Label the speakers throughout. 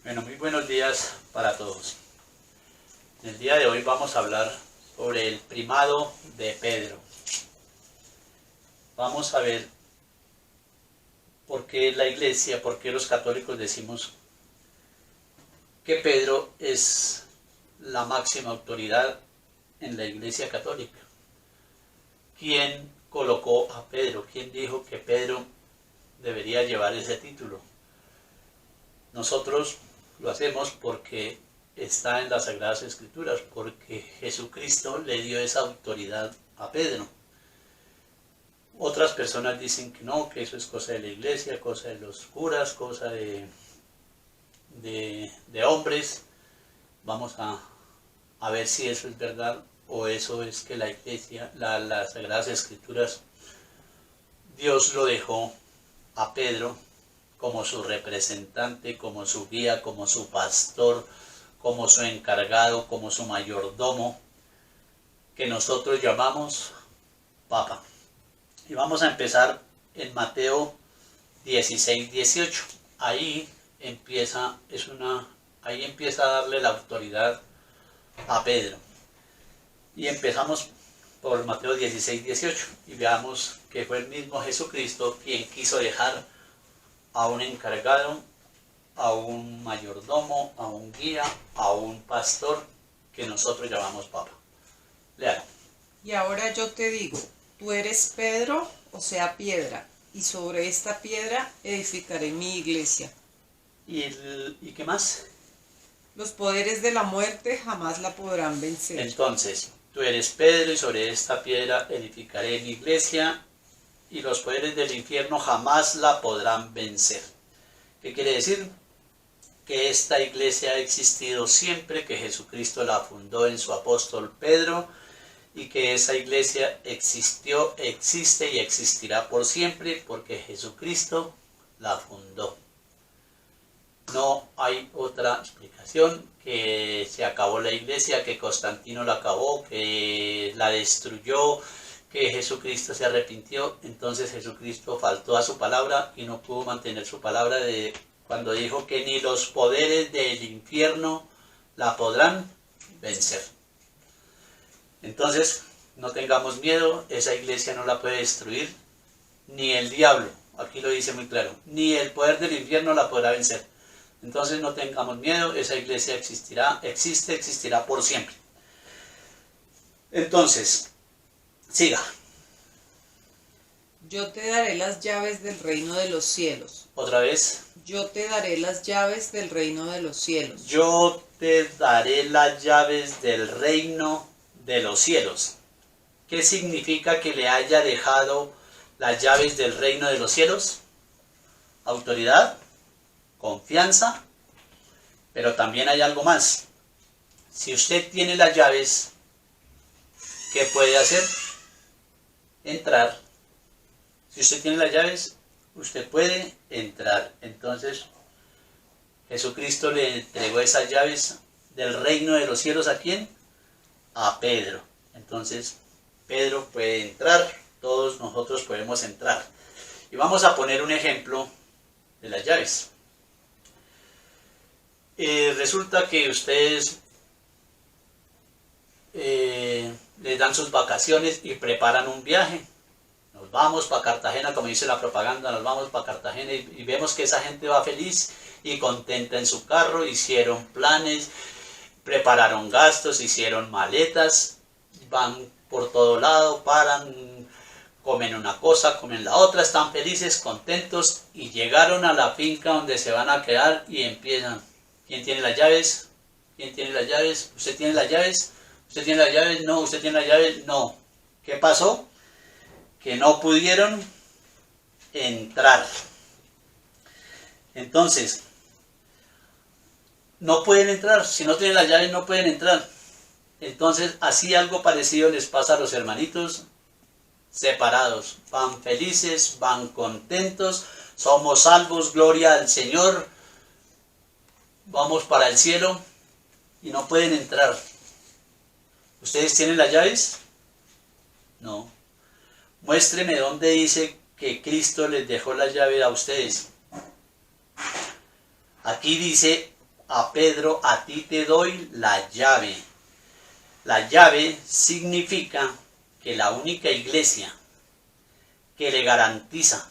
Speaker 1: Bueno, muy buenos días para todos. En el día de hoy vamos a hablar sobre el primado de Pedro. Vamos a ver por qué la iglesia, por qué los católicos decimos que Pedro es la máxima autoridad en la iglesia católica. ¿Quién colocó a Pedro? ¿Quién dijo que Pedro debería llevar ese título? Nosotros lo hacemos porque está en las Sagradas Escrituras, porque Jesucristo le dio esa autoridad a Pedro. Otras personas dicen que no, que eso es cosa de la iglesia, cosa de los curas, cosa de hombres. Vamos a ver si eso es verdad o eso es que la iglesia, las Sagradas Escrituras, Dios lo dejó a Pedro como su representante, como su guía, como su pastor, como su encargado, como su mayordomo, que nosotros llamamos Papa. Y vamos a empezar en Mateo 16, 18. Ahí empieza a darle la autoridad a Pedro. Y empezamos por Mateo 16, 18 y veamos que fue el mismo Jesucristo quien quiso dejar a un encargado, a un mayordomo, a un guía, a un pastor que nosotros llamamos Papa. Lean.
Speaker 2: Y ahora yo te digo, tú eres Pedro, o sea, piedra, y sobre esta piedra edificaré mi iglesia.
Speaker 1: ¿Y qué más?
Speaker 2: Los poderes de la muerte jamás la podrán vencer.
Speaker 1: Entonces, tú eres Pedro y sobre esta piedra edificaré mi iglesia y los poderes del infierno jamás la podrán vencer. ¿Qué quiere decir? Que esta iglesia ha existido siempre, que Jesucristo la fundó en su apóstol Pedro y que esa iglesia existió, existe y existirá por siempre porque Jesucristo la fundó. No hay otra explicación, que se acabó la iglesia, que Constantino la acabó, que la destruyó, que Jesucristo se arrepintió. Entonces Jesucristo faltó a su palabra y no pudo mantener su palabra de cuando dijo que ni los poderes del infierno la podrán vencer. Entonces no tengamos miedo, esa iglesia no la puede destruir, ni el diablo, aquí lo dice muy claro, ni el poder del infierno la podrá vencer. Entonces no tengamos miedo, esa iglesia existirá por siempre. Entonces, siga.
Speaker 2: Yo te daré las llaves del reino de los cielos.
Speaker 1: Otra vez.
Speaker 2: Yo te daré las llaves del reino de los cielos.
Speaker 1: Yo te daré las llaves del reino de los cielos. ¿Qué significa que le haya dejado las llaves del reino de los cielos? Autoridad, confianza, pero también hay algo más. Si usted tiene las llaves, ¿qué puede hacer? Entrar. Si usted tiene las llaves, usted puede entrar. Entonces, Jesucristo le entregó esas llaves del reino de los cielos ¿a quién? A Pedro. Entonces, Pedro puede entrar, todos nosotros podemos entrar. Y vamos a poner un ejemplo de las llaves. Resulta que ustedes les dan sus vacaciones y preparan un viaje. Nos vamos para Cartagena, como dice la propaganda, nos vamos para Cartagena y vemos que esa gente va feliz y contenta en su carro, hicieron planes, prepararon gastos, hicieron maletas, van por todo lado, paran, comen una cosa, comen la otra, están felices, contentos y llegaron a la finca donde se van a quedar y empiezan. ¿Quién tiene las llaves? ¿Quién tiene las llaves? ¿Usted tiene las llaves? ¿Usted tiene las llaves? No. ¿Usted tiene las llaves? No. ¿Qué pasó? Que no pudieron entrar. Entonces, no pueden entrar. Si no tienen las llaves, no pueden entrar. Entonces, así algo parecido les pasa a los hermanitos separados. Van felices, van contentos, somos salvos, gloria al Señor. Vamos para el cielo y no pueden entrar. ¿Ustedes tienen las llaves? No. Muéstreme dónde dice que Cristo les dejó la llave a ustedes. Aquí dice a Pedro, a ti te doy la llave. La llave significa que la única iglesia que le garantiza,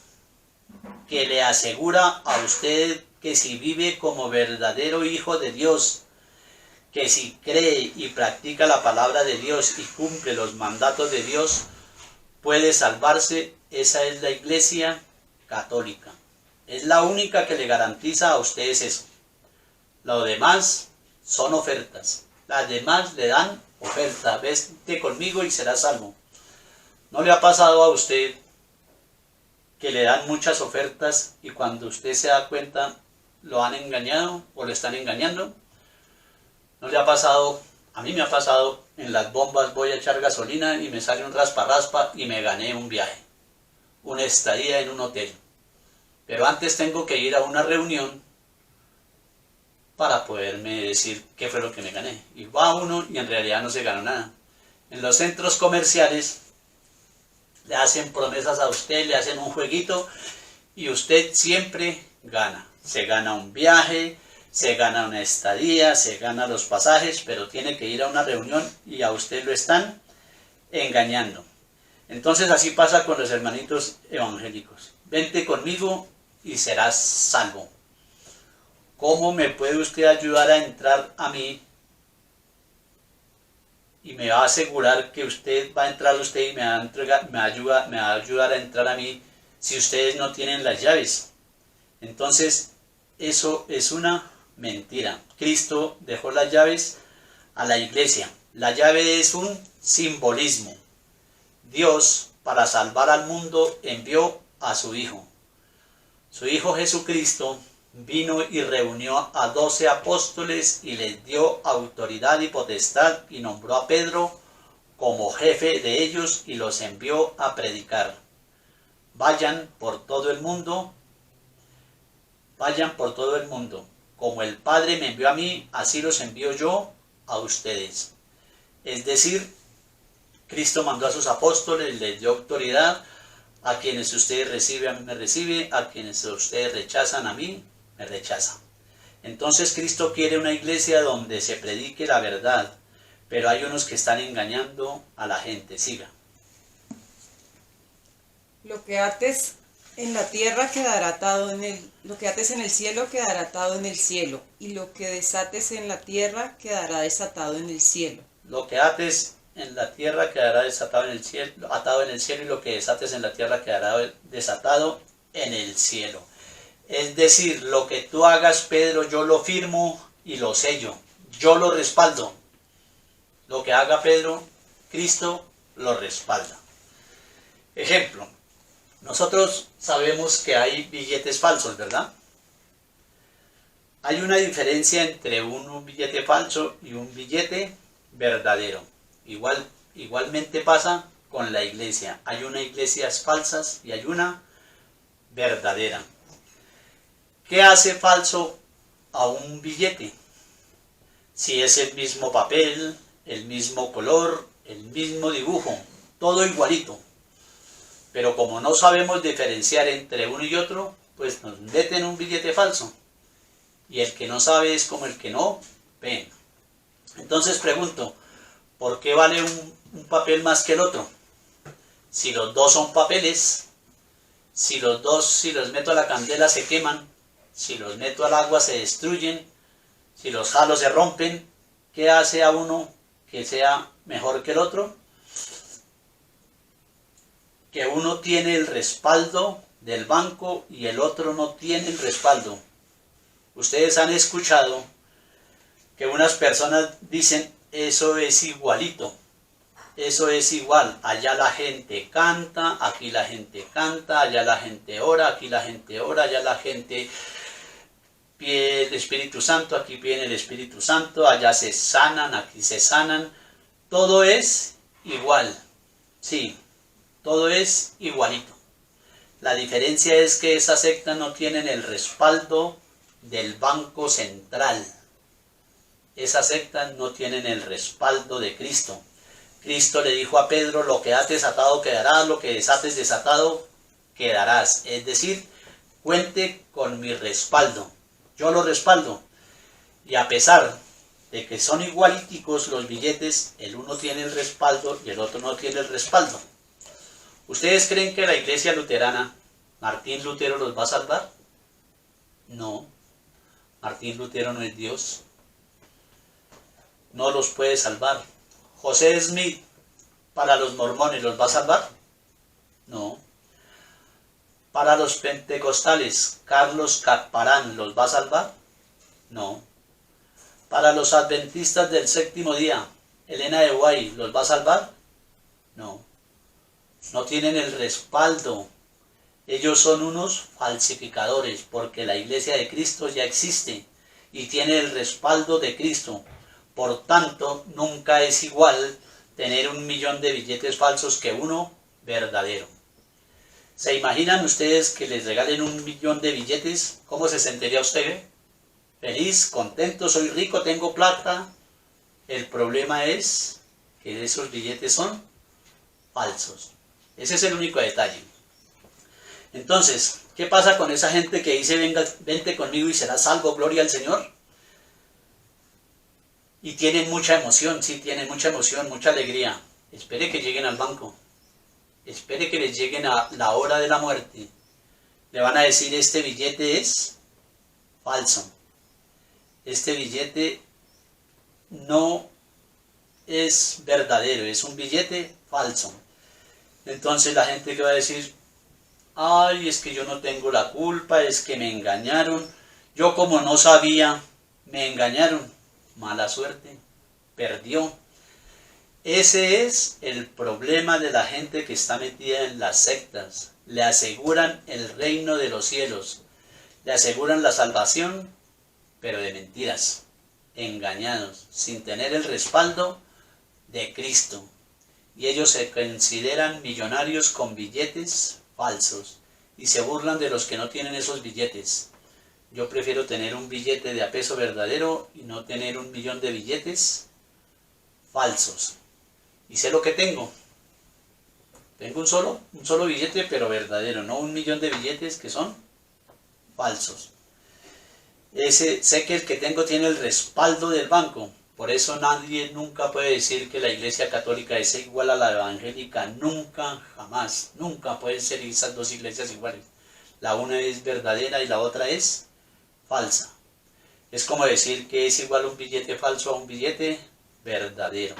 Speaker 1: que le asegura a usted que si vive como verdadero hijo de Dios, que si cree y practica la palabra de Dios y cumple los mandatos de Dios, puede salvarse, esa es la iglesia católica. Es la única que le garantiza a ustedes eso. Lo demás son ofertas. Las demás le dan oferta. Vete conmigo y serás salvo. ¿No le ha pasado a usted que le dan muchas ofertas y cuando usted se da cuenta lo han engañado o le están engañando? ¿No le ha pasado? A mí me ha pasado en las bombas, voy a echar gasolina y me sale un raspa-raspa y me gané un viaje, una estadía en un hotel. Pero antes tengo que ir a una reunión para poderme decir qué fue lo que me gané. Y va uno y en realidad no se ganó nada. En los centros comerciales le hacen promesas a usted, le hacen un jueguito y usted siempre gana. Se gana un viaje, se gana una estadía, se gana los pasajes, pero tiene que ir a una reunión y a usted lo están engañando. Entonces así pasa con los hermanitos evangélicos. Vente conmigo y serás salvo. ¿Cómo me puede usted ayudar a entrar a mí? Y me va a asegurar que usted va a entrar y me va a ayudar a entrar a mí si ustedes no tienen las llaves. Entonces, eso es una mentira. Cristo dejó las llaves a la iglesia. La llave es un simbolismo. Dios, para salvar al mundo, envió a su Hijo. Su Hijo Jesucristo vino y reunió a 12 apóstoles y les dio autoridad y potestad y nombró a Pedro como jefe de ellos y los envió a predicar. Vayan por todo el mundo, como el Padre me envió a mí, así los envío yo a ustedes. Es decir, Cristo mandó a sus apóstoles, les dio autoridad. A quienes ustedes reciben, a mí me recibe, a quienes ustedes rechazan, a mí me rechazan. Entonces Cristo quiere una iglesia donde se predique la verdad, pero hay unos que están engañando a la gente. Siga.
Speaker 2: Lo que ates en la tierra quedará atado lo que ates en el cielo quedará atado en el cielo, y lo que desates en la tierra quedará desatado en el cielo.
Speaker 1: Lo que ates en la tierra quedará desatado en el cielo, atado en el cielo, y lo que desates en la tierra quedará desatado en el cielo. Es decir, lo que tú hagas, Pedro, yo lo firmo y lo sello, yo lo respaldo. Lo que haga Pedro, Cristo lo respalda. Ejemplo, nosotros sabemos que hay billetes falsos, ¿verdad? Hay una diferencia entre un billete falso y un billete verdadero. Igualmente pasa con la iglesia. Hay unas iglesias falsas y hay una verdadera. ¿Qué hace falso a un billete? Si es el mismo papel, el mismo color, el mismo dibujo, todo igualito. Pero como no sabemos diferenciar entre uno y otro, pues nos meten un billete falso. Y el que no sabe es como el que no ve. Entonces pregunto, ¿por qué vale un papel más que el otro? Si los dos son papeles, si los meto a la candela se queman, si los meto al agua se destruyen, si los jalo se rompen, ¿qué hace a uno que sea mejor que el otro? Que uno tiene el respaldo del banco y el otro no tiene el respaldo. Ustedes han escuchado que unas personas dicen, eso es igualito, eso es igual, allá la gente canta, aquí la gente canta, allá la gente ora, aquí la gente ora, allá la gente pide el Espíritu Santo, aquí pide el Espíritu Santo, allá se sanan, aquí se sanan, todo es igual, sí, todo es igualito. La diferencia es que esas sectas no tienen el respaldo del Banco Central. Esas sectas no tienen el respaldo de Cristo. Cristo le dijo a Pedro, lo que ates atado quedarás, lo que desates desatado quedarás. Es decir, cuente con mi respaldo. Yo lo respaldo. Y a pesar de que son igualíticos los billetes, el uno tiene el respaldo y el otro no tiene el respaldo. ¿Ustedes creen que la iglesia luterana, Martín Lutero, los va a salvar? No. Martín Lutero no es Dios. No los puede salvar. José Smith, para los mormones, ¿los va a salvar? No. Para los pentecostales, Carlos Caparán, ¿los va a salvar? No. Para los adventistas del séptimo día, Elena de White, ¿los va a salvar? No. No tienen el respaldo. Ellos son unos falsificadores, porque la iglesia de Cristo ya existe y tiene el respaldo de Cristo. Por tanto, nunca es igual tener 1.000.000 de billetes falsos que uno verdadero. ¿Se imaginan ustedes que les regalen 1.000.000 de billetes? ¿Cómo se sentiría usted? Feliz, contento, soy rico, tengo plata. El problema es que esos billetes son falsos. Ese es el único detalle. Entonces, ¿qué pasa con esa gente que dice, venga, vente conmigo y serás salvo, gloria al Señor? Y tienen mucha emoción, sí, tienen mucha emoción, mucha alegría. Espere que lleguen al banco. Espere que les lleguen a la hora de la muerte. Le van a decir, este billete es falso. Este billete no es verdadero, es un billete falso. Entonces la gente que va a decir, ay, es que yo no tengo la culpa, es que me engañaron. Yo como no sabía, me engañaron. Mala suerte, perdió. Ese es el problema de la gente que está metida en las sectas. Le aseguran el reino de los cielos, le aseguran la salvación, pero de mentiras, engañados, sin tener el respaldo de Cristo. Y ellos se consideran millonarios con billetes falsos y se burlan de los que no tienen esos billetes. Yo prefiero tener un billete de a peso verdadero y no tener 1.000.000 de billetes falsos. Y sé lo que tengo. Tengo un solo billete, pero verdadero, no 1.000.000 de billetes que son falsos. Sé que el que tengo tiene el respaldo del banco. Por eso nadie nunca puede decir que la iglesia católica es igual a la evangélica. Nunca, jamás. Nunca pueden ser esas dos iglesias iguales. La una es verdadera y la otra es falsa. Es como decir que es igual un billete falso a un billete verdadero.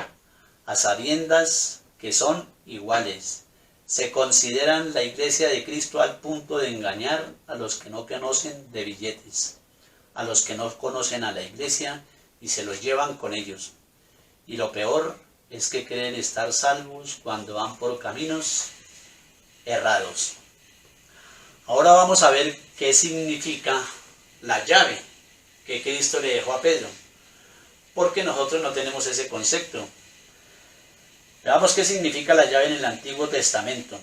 Speaker 1: A sabiendas que son iguales. Se consideran la iglesia de Cristo al punto de engañar a los que no conocen de billetes, a los que no conocen a la iglesia y se los llevan con ellos. Y lo peor es que creen estar salvos cuando van por caminos errados. Ahora vamos a ver qué significa la llave que Cristo le dejó a Pedro, porque nosotros no tenemos ese concepto. Veamos qué significa la llave en el Antiguo Testamento.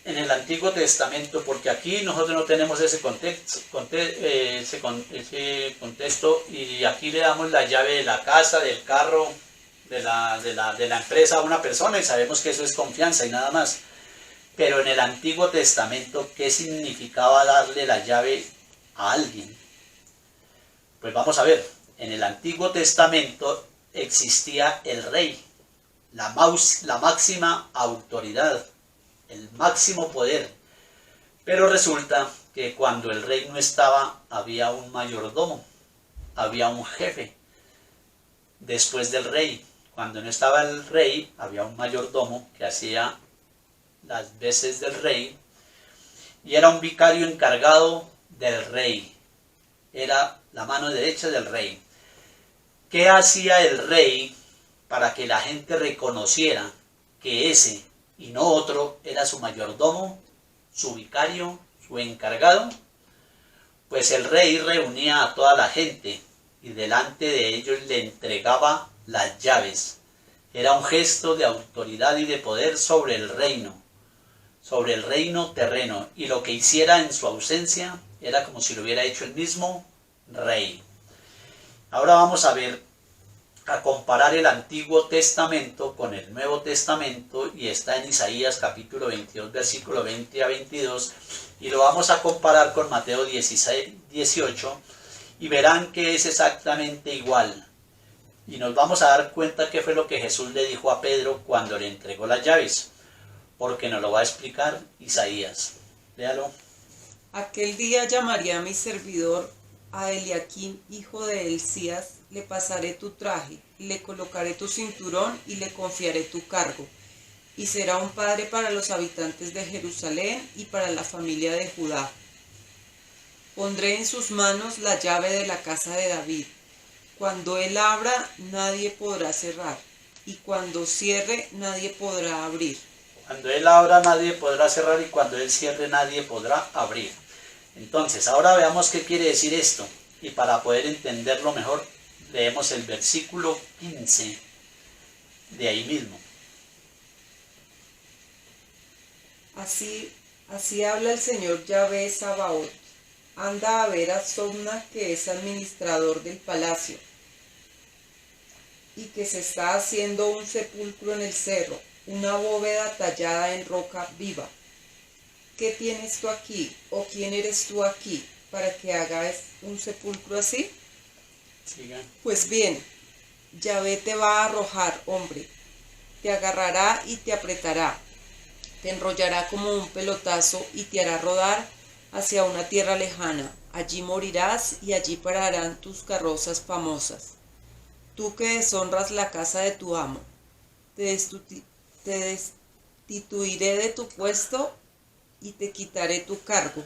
Speaker 1: En el Antiguo Testamento, porque aquí nosotros no tenemos ese contexto, y aquí le damos la llave de la casa, del carro, de la empresa a una persona y sabemos que eso es confianza y nada más. Pero en el Antiguo Testamento, ¿qué significaba darle la llave a alguien? Pues vamos a ver, en el Antiguo Testamento existía el rey, la máxima autoridad, el máximo poder. Pero resulta que cuando el rey no estaba, había un mayordomo, había un jefe. Después del rey, cuando no estaba el rey, había un mayordomo que hacía las veces del rey y era un vicario encargado del rey. Era la mano derecha del rey. ¿Qué hacía el rey para que la gente reconociera que ese y no otro era su mayordomo, su vicario, su encargado? Pues el rey reunía a toda la gente y delante de ellos le entregaba las llaves. Era un gesto de autoridad y de poder sobre el reino terreno, y lo que hiciera en su ausencia era como si lo hubiera hecho el mismo rey. Ahora vamos a ver a comparar el Antiguo Testamento con el Nuevo Testamento y está en Isaías capítulo 22, versículo 20 a 22 y lo vamos a comparar con Mateo 16, 18 y verán que es exactamente igual. Y nos vamos a dar cuenta qué fue lo que Jesús le dijo a Pedro cuando le entregó las llaves, porque nos lo va a explicar Isaías. Léalo.
Speaker 2: Aquel día llamaré a mi servidor, a Eliaquim, hijo de Hilcías, le pasaré tu traje, le colocaré tu cinturón y le confiaré tu cargo. Y será un padre para los habitantes de Jerusalén y para la familia de Judá. Pondré en sus manos la llave de la casa de David. Cuando él abra, nadie podrá cerrar, y cuando cierre, nadie podrá abrir.
Speaker 1: Cuando él abra, nadie podrá cerrar, y cuando él cierre, nadie podrá abrir. Entonces, ahora veamos qué quiere decir esto. Y para poder entenderlo mejor, leemos el versículo 15 de ahí mismo.
Speaker 2: Así habla el Señor Yahvé Sabaoth. Anda a ver a Sobna, que es administrador del palacio, y que se está haciendo un sepulcro en el cerro, una bóveda tallada en roca viva. ¿Qué tienes tú aquí, o quién eres tú aquí, para que hagas un sepulcro así?
Speaker 1: Siga.
Speaker 2: Pues bien, Yahvé te va a arrojar, hombre, te agarrará y te apretará, te enrollará como un pelotazo y te hará rodar hacia una tierra lejana. Allí morirás y allí pararán tus carrozas famosas. Tú que deshonras la casa de tu amo, te destituiré de tu puesto y te quitaré tu cargo.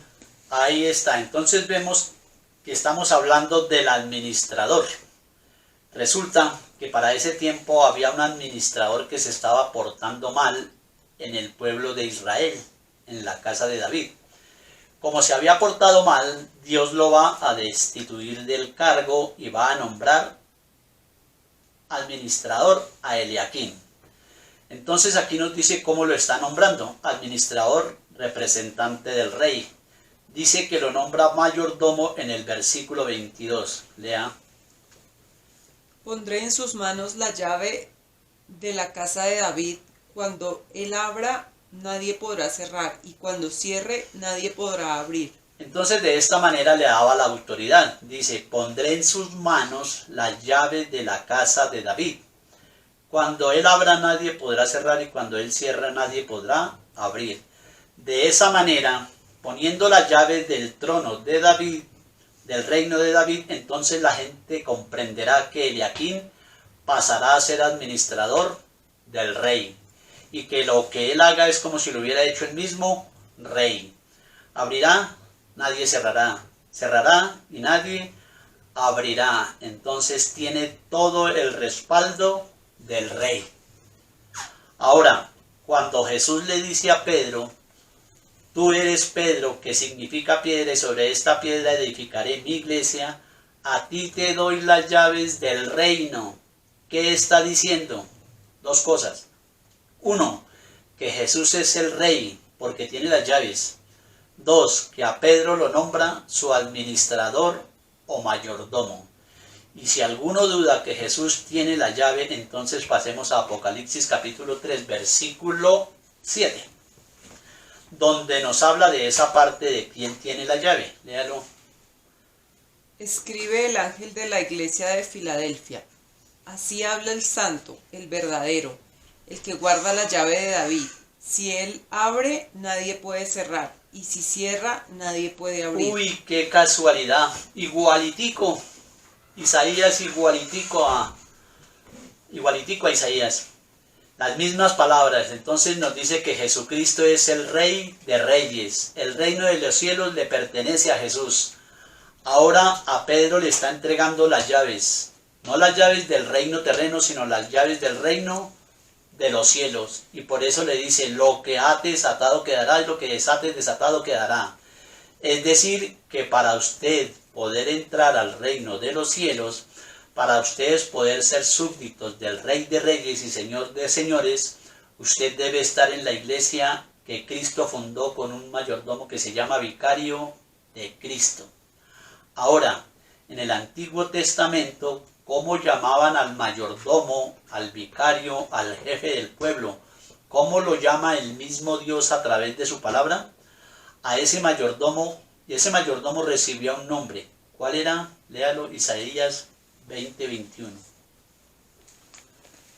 Speaker 1: Ahí está. Entonces vemos que estamos hablando del administrador. Resulta que para ese tiempo había un administrador que se estaba portando mal en el pueblo de Israel, en la casa de David. Como se había portado mal, Dios lo va a destituir del cargo y va a nombrar administrador a Eliaquim. Entonces aquí nos dice cómo lo está nombrando. Administrador, representante del rey. Dice que lo nombra mayordomo en el versículo 22. Lea.
Speaker 2: Pondré en sus manos la llave de la casa de David. Cuando él abra, nadie podrá cerrar, y cuando cierre, nadie podrá abrir.
Speaker 1: Entonces de esta manera le daba la autoridad. Dice, pondré en sus manos la llave de la casa de David. Cuando él abra, nadie podrá cerrar, y cuando él cierra, nadie podrá abrir. De esa manera, poniendo la llave del trono de David, del reino de David, entonces la gente comprenderá que Eliaquim pasará a ser administrador del rey. Y que lo que él haga es como si lo hubiera hecho el mismo rey. Abrirá, nadie cerrará. Cerrará y nadie abrirá. Entonces tiene todo el respaldo del rey. Ahora, cuando Jesús le dice a Pedro, tú eres Pedro, que significa piedra, y sobre esta piedra edificaré mi iglesia, a ti te doy las llaves del reino. ¿Qué está diciendo? Dos cosas. Uno, que Jesús es el rey porque tiene las llaves. Dos, que a Pedro lo nombra su administrador o mayordomo. Y si alguno duda que Jesús tiene la llave, entonces pasemos a Apocalipsis capítulo 3, versículo 7, donde nos habla de esa parte de quién tiene la llave. Léalo.
Speaker 2: Escribe el ángel de la iglesia de Filadelfia. Así habla el santo, el verdadero, el que guarda la llave de David. Si él abre, nadie puede cerrar, y si cierra, nadie puede abrir.
Speaker 1: Uy, qué casualidad. Igualitico. Isaías igualitico a Isaías. Las mismas palabras. Entonces nos dice que Jesucristo es el Rey de Reyes. El reino de los cielos le pertenece a Jesús. Ahora a Pedro le está entregando las llaves. No las llaves del reino terreno, sino las llaves del reino de los cielos. Y por eso le dice, lo que ates atado quedará y lo que desates desatado quedará. Es decir, que para usted poder entrar al reino de los cielos, para ustedes poder ser súbditos del Rey de Reyes y Señor de Señores, usted debe estar en la iglesia que Cristo fundó con un mayordomo que se llama Vicario de Cristo. Ahora, en el Antiguo Testamento, cómo llamaban al mayordomo, al vicario, al jefe del pueblo. ¿Cómo lo llama el mismo Dios a través de su palabra? A ese mayordomo, y ese mayordomo recibió un nombre. ¿Cuál era? Léalo, Isaías 20:21.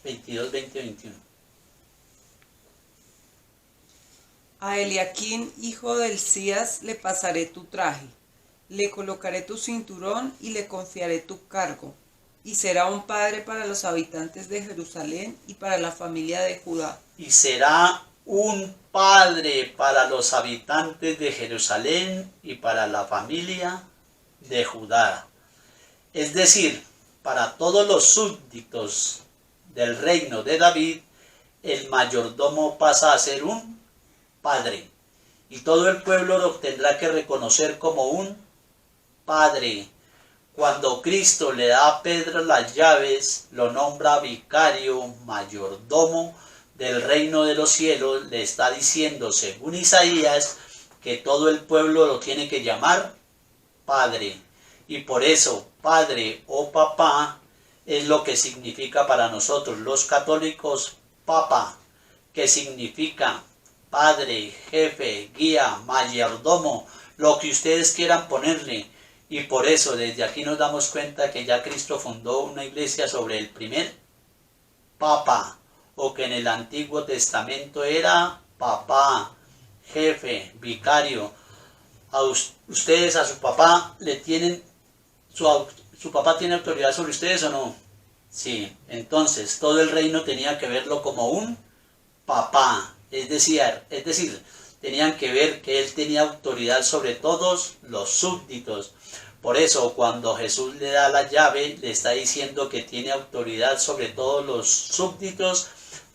Speaker 1: 22:20-21.
Speaker 2: A Eliaquín, hijo de Hilcías, le pasaré tu traje, le colocaré tu cinturón y le confiaré tu cargo, y será un padre para los habitantes de Jerusalén y para la familia de Judá.
Speaker 1: Y será un padre para los habitantes de Jerusalén y para la familia de Judá. Es decir, para todos los súbditos del reino de David, el mayordomo pasa a ser un padre. Y todo el pueblo lo tendrá que reconocer como un padre. Cuando Cristo le da a Pedro las llaves, lo nombra vicario, mayordomo del reino de los cielos, le está diciendo, según Isaías, que todo el pueblo lo tiene que llamar padre. Y por eso, padre o papá es lo que significa para nosotros los católicos papa, que significa padre, jefe, guía, mayordomo, lo que ustedes quieran ponerle. Y por eso desde aquí nos damos cuenta que ya Cristo fundó una iglesia sobre el primer papa, o que en el Antiguo Testamento era papá, jefe, vicario. A ustedes, a su papá, le tienen, su papá tiene autoridad sobre ustedes o no. Sí, entonces todo el reino tenía que verlo como un papá, es decir, tenían que ver que él tenía autoridad sobre todos los súbditos. Por eso cuando Jesús le da la llave, le está diciendo que tiene autoridad sobre todos los súbditos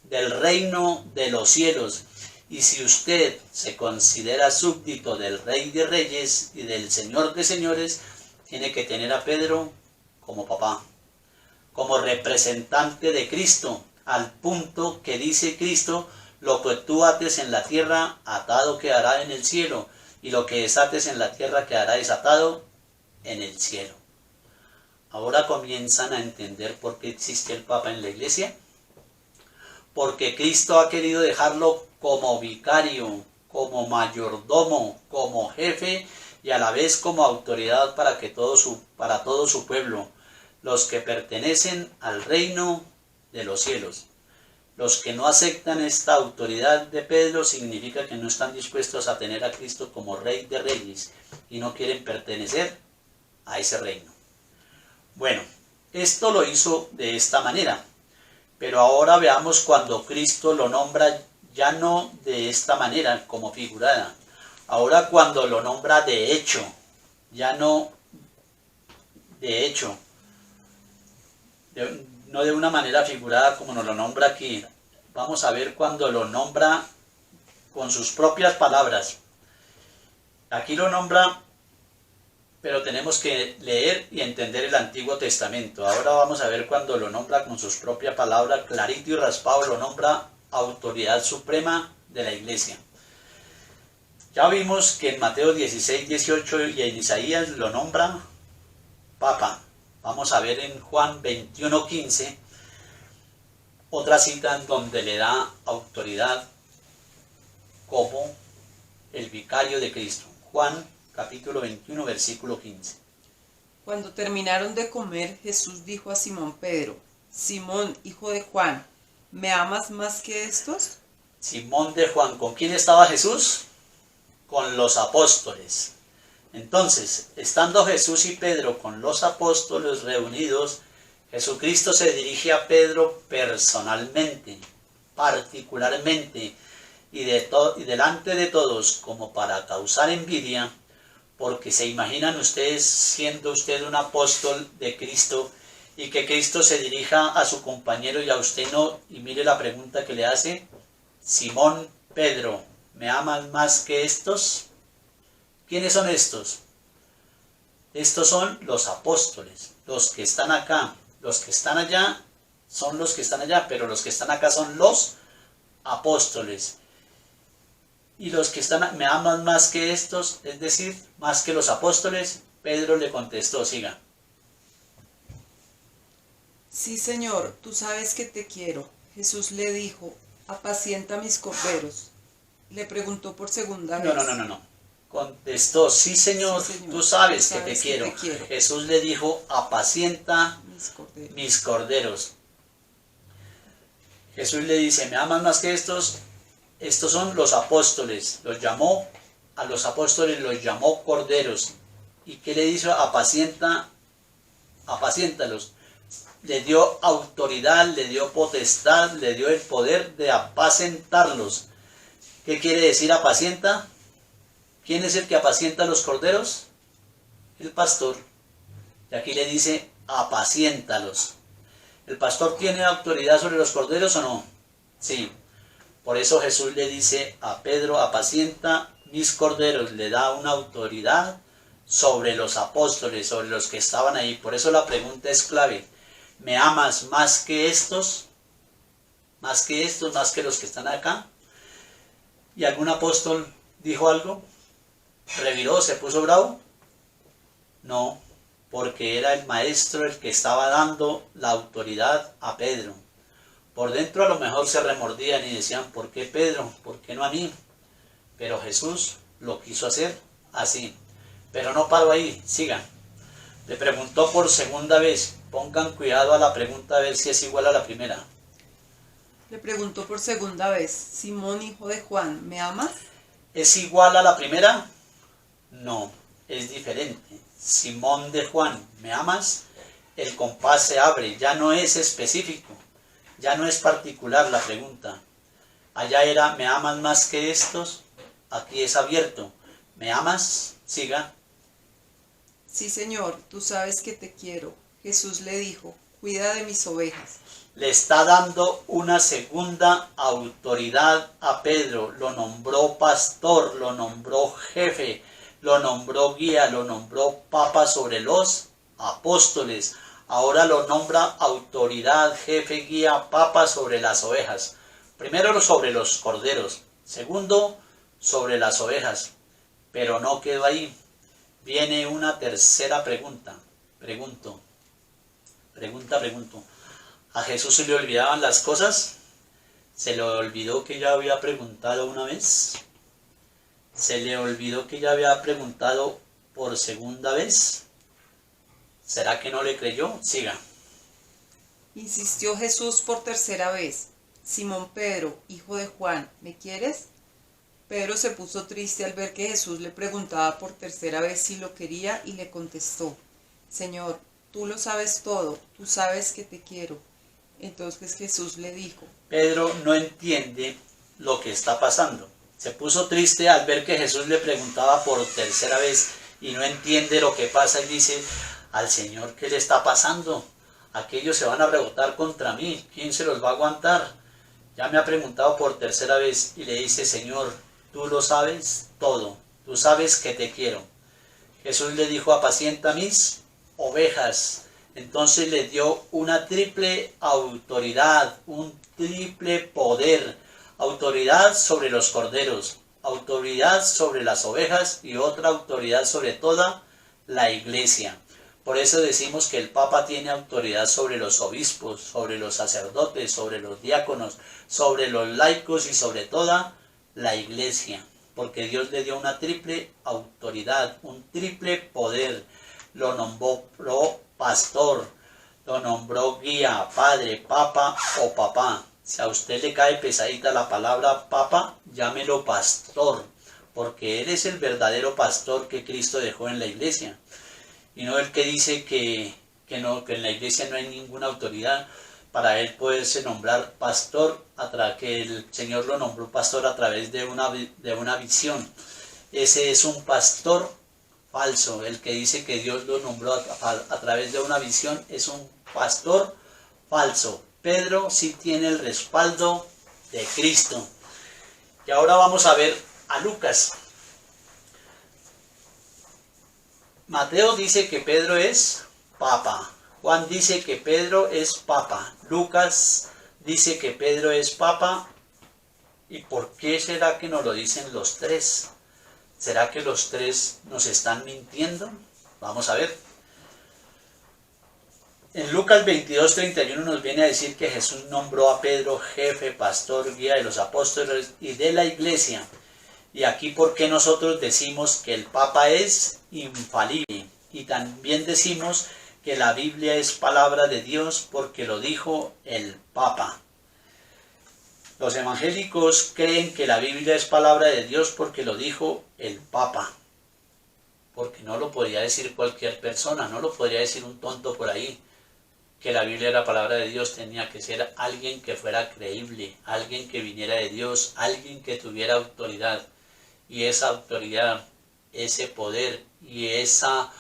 Speaker 1: del reino de los cielos. Y si usted se considera súbdito del Rey de Reyes y del Señor de Señores, tiene que tener a Pedro como papá, como representante de Cristo, al punto que dice Cristo, lo que tú ates en la tierra, atado quedará en el cielo, y lo que desates en la tierra quedará desatado en el cielo. Ahora comienzan a entender por qué existe el Papa en la iglesia. Porque Cristo ha querido dejarlo como vicario, como mayordomo, como jefe y a la vez como autoridad para todo su pueblo, los que pertenecen al reino de los cielos. Los que no aceptan esta autoridad de Pedro significa que no están dispuestos a tener a Cristo como Rey de Reyes y no quieren pertenecer a ese reino. Bueno, esto lo hizo de esta manera, pero ahora veamos cuando Cristo lo nombra ya no de esta manera como figurada, ahora cuando lo nombra de hecho, ya no de hecho, no de una manera figurada como nos lo nombra aquí. Vamos a ver cuando lo nombra con sus propias palabras. Aquí lo nombra, pero tenemos que leer y entender el Antiguo Testamento. Ahora vamos a ver cuando lo nombra con sus propias palabras, clarito y raspado, lo nombra autoridad suprema de la iglesia. Ya vimos que en Mateo 16:18 y en Isaías lo nombra Papa. Vamos a ver en Juan 21:15 otra cita en donde le da autoridad como el vicario de Cristo. Juan capítulo 21, versículo 15.
Speaker 2: Cuando terminaron de comer, Jesús dijo a Simón Pedro, Simón, hijo de Juan, ¿me amas más que estos?
Speaker 1: Simón de Juan, ¿con quién estaba Jesús? Con los apóstoles. Entonces, estando Jesús y Pedro con los apóstoles reunidos, Jesucristo se dirige a Pedro personalmente, particularmente, y delante de todos, como para causar envidia, porque se imaginan ustedes siendo usted un apóstol de Cristo y que Cristo se dirija a su compañero y a usted no, y mire la pregunta que le hace, Simón Pedro, ¿me amas más que estos? ¿Quiénes son estos? Estos son los apóstoles, los que están acá. Los que están allá son los que están allá, pero los que están acá son los apóstoles. Y los que están, ¿me aman más que estos? Es decir, más que los apóstoles. Pedro le contestó, siga.
Speaker 2: Sí, Señor, tú sabes que te quiero. Jesús le dijo, apacienta mis corderos. Le preguntó por segunda
Speaker 1: No,
Speaker 2: vez.
Speaker 1: no, no, no, no. Contestó, sí, Señor,
Speaker 2: Sí, Señor,
Speaker 1: tú sabes
Speaker 2: tú
Speaker 1: que te
Speaker 2: sabes que
Speaker 1: quiero.
Speaker 2: te quiero.
Speaker 1: Jesús le dijo, apacienta
Speaker 2: Mis corderos.
Speaker 1: mis corderos. Jesús le dice, ¿me amas más que estos? Estos son los apóstoles. Los llamó, a los apóstoles los llamó corderos. ¿Y qué le dijo? Apaciéntalos. Le dio autoridad, le dio potestad, le dio el poder de apacentarlos. ¿Qué quiere decir apacienta? ¿Quién es el que apacienta a los corderos? El pastor. Y aquí le dice, apaciéntalos. ¿El pastor tiene autoridad sobre los corderos o no? Sí. Por eso Jesús le dice a Pedro, apacienta mis corderos. Le da una autoridad sobre los apóstoles, sobre los que estaban ahí. Por eso la pregunta es clave. ¿Me amas más que estos? ¿Más que estos? ¿Más que los que están acá? ¿Y algún apóstol dijo algo? ¿Reviró? ¿Se puso bravo? No, porque era el maestro el que estaba dando la autoridad a Pedro. Por dentro a lo mejor se remordían y decían, ¿por qué Pedro? ¿Por qué no a mí? Pero Jesús lo quiso hacer así. Pero no paró ahí, sigan. Le preguntó por segunda vez. Pongan cuidado a la pregunta a ver si es igual a la primera.
Speaker 2: Le preguntó por segunda vez, Simón, hijo de Juan, ¿me amas?
Speaker 1: ¿Es igual a la primera? No, es diferente. Simón de Juan, ¿me amas? El compás se abre, ya no es específico, ya no es particular la pregunta. Allá era, ¿me amas más que estos? Aquí es abierto. ¿Me amas? Siga.
Speaker 2: Sí, Señor, tú sabes que te quiero. Jesús le dijo, cuida de mis ovejas.
Speaker 1: Le está dando una segunda autoridad a Pedro. Lo nombró pastor, lo nombró jefe, lo nombró guía, lo nombró papa sobre los apóstoles. Ahora lo nombra autoridad, jefe, guía, papa sobre las ovejas. Primero sobre los corderos, segundo sobre las ovejas. Pero no quedó ahí. Viene una tercera pregunta. Pregunto. ¿A Jesús se le olvidaban las cosas? ¿Se le olvidó que ya había preguntado una vez? ¿Se le olvidó que ya había preguntado por segunda vez? ¿Será que no le creyó? Siga.
Speaker 2: Insistió Jesús por tercera vez, Simón Pedro, hijo de Juan, ¿me quieres? Pedro se puso triste al ver que Jesús le preguntaba por tercera vez si lo quería y le contestó, Señor, tú lo sabes todo, tú sabes que te quiero. Entonces Jesús le dijo,
Speaker 1: Pedro no entiende lo que está pasando. Se puso triste al ver que Jesús le preguntaba por tercera vez y no entiende lo que pasa y dice, al Señor, ¿qué le está pasando? Aquellos se van a rebotar contra mí, ¿quién se los va a aguantar? Ya me ha preguntado por tercera vez y le dice, Señor, tú lo sabes todo, tú sabes que te quiero. Jesús le dijo, apacienta mis ovejas. Entonces le dio una triple autoridad, un triple poder. Autoridad sobre los corderos, autoridad sobre las ovejas y otra autoridad sobre toda la iglesia. Por eso decimos que el Papa tiene autoridad sobre los obispos, sobre los sacerdotes, sobre los diáconos, sobre los laicos y sobre toda la iglesia. Porque Dios le dio una triple autoridad, un triple poder. Lo nombró pastor, lo nombró guía, padre, papa o papá. Si a usted le cae pesadita la palabra papa, llámelo pastor, porque él es el verdadero pastor que Cristo dejó en la iglesia. Y no el que dice que en la iglesia no hay ninguna autoridad para él poderse nombrar pastor, que el Señor lo nombró pastor a través de una visión. Ese es un pastor falso. El que dice que Dios lo nombró a través de una visión es un pastor falso. Pedro sí tiene el respaldo de Cristo. Y ahora vamos a ver a Lucas. Mateo dice que Pedro es papa. Juan dice que Pedro es papa. Lucas dice que Pedro es papa. ¿Y por qué será que nos lo dicen los tres? ¿Será que los tres nos están mintiendo? Vamos a ver. En Lucas 22:31 nos viene a decir que Jesús nombró a Pedro jefe, pastor, guía de los apóstoles y de la iglesia. Y aquí porque nosotros decimos que el Papa es infalible y también decimos que la Biblia es palabra de Dios porque lo dijo el Papa. Los evangélicos creen que la Biblia es palabra de Dios porque lo dijo el Papa. Porque no lo podría decir cualquier persona, no lo podría decir un tonto por ahí. Que la Biblia era palabra de Dios tenía que ser alguien que fuera creíble, alguien que viniera de Dios, alguien que tuviera autoridad. Y esa autoridad, ese poder esa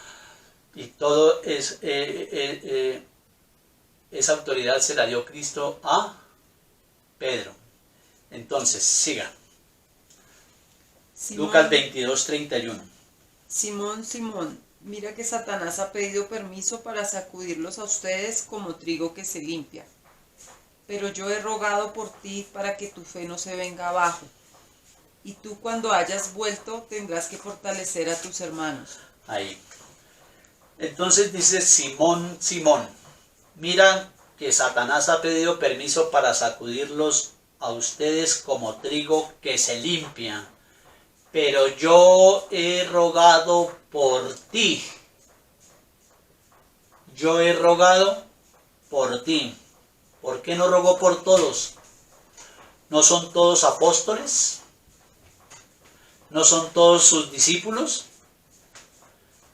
Speaker 1: autoridad se la dio Cristo a Pedro. Entonces, siga.
Speaker 2: Simón,
Speaker 1: Lucas 22:31.
Speaker 2: Simón, Simón, mira que Satanás ha pedido permiso para sacudirlos a ustedes como trigo que se limpia. Pero yo he rogado por ti para que tu fe no se venga abajo. Y tú cuando hayas vuelto tendrás que fortalecer a tus hermanos.
Speaker 1: Ahí. Entonces dice Simón, Simón, mira que Satanás ha pedido permiso para sacudirlos a ustedes como trigo que se limpia. Pero yo he rogado por ti. Yo he rogado por ti. ¿Por qué no rogó por todos? ¿No son todos apóstoles? ¿No son todos sus discípulos?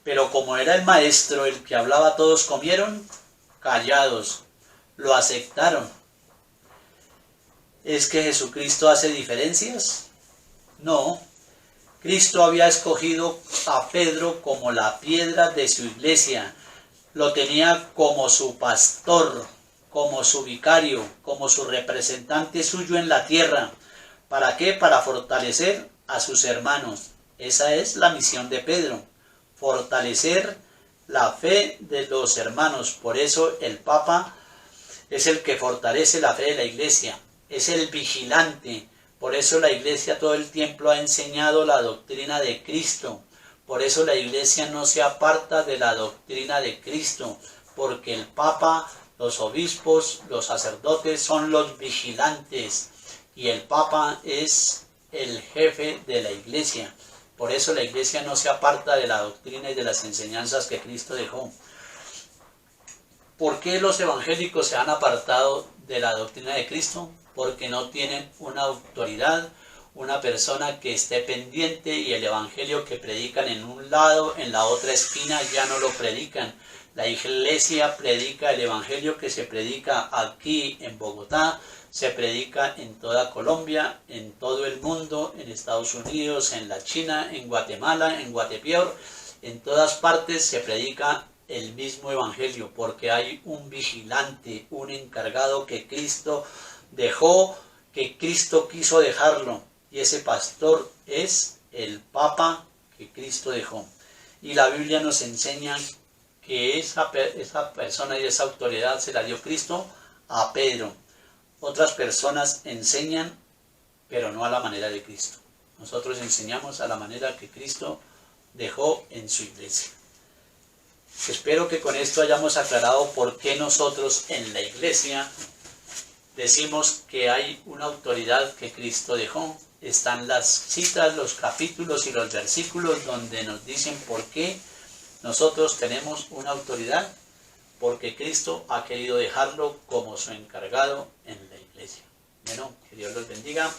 Speaker 1: Pero como era el maestro el que hablaba, todos comieron callados, lo aceptaron. ¿Es que Jesucristo hace diferencias? No. Cristo había escogido a Pedro como la piedra de su iglesia. Lo tenía como su pastor, como su vicario, como su representante suyo en la tierra. ¿Para qué? Para fortalecer a sus hermanos. Esa es la misión de Pedro, fortalecer la fe de los hermanos. Por eso el Papa es el que fortalece la fe de la iglesia, es el vigilante. Por eso la iglesia todo el tiempo ha enseñado la doctrina de Cristo. Por eso la iglesia no se aparta de la doctrina de Cristo, porque el Papa, los obispos, los sacerdotes son los vigilantes y el Papa es el jefe de la iglesia. Por eso la iglesia no se aparta de la doctrina y de las enseñanzas que Cristo dejó. ¿Por qué los evangélicos se han apartado de la doctrina de Cristo? Porque no tienen una autoridad, una persona que esté pendiente, y el evangelio que predican en un lado, en la otra esquina ya no lo predican. La iglesia predica el evangelio que se predica aquí en Bogotá, se predica en toda Colombia, en todo el mundo, en Estados Unidos, en la China, en Guatemala, en Guatepeor, en todas partes se predica el mismo evangelio, porque hay un vigilante, un encargado que Cristo dejó, que Cristo quiso dejarlo, y ese pastor es el Papa que Cristo dejó. Y la Biblia nos enseña que esa persona y esa autoridad se la dio Cristo a Pedro. Otras personas enseñan, pero no a la manera de Cristo. Nosotros enseñamos a la manera que Cristo dejó en su iglesia. Espero que con esto hayamos aclarado por qué nosotros en la iglesia decimos que hay una autoridad que Cristo dejó. Están las citas, los capítulos y los versículos donde nos dicen por qué nosotros tenemos una autoridad, porque Cristo ha querido dejarlo como su encargado en la iglesia. Bueno, que Dios los bendiga.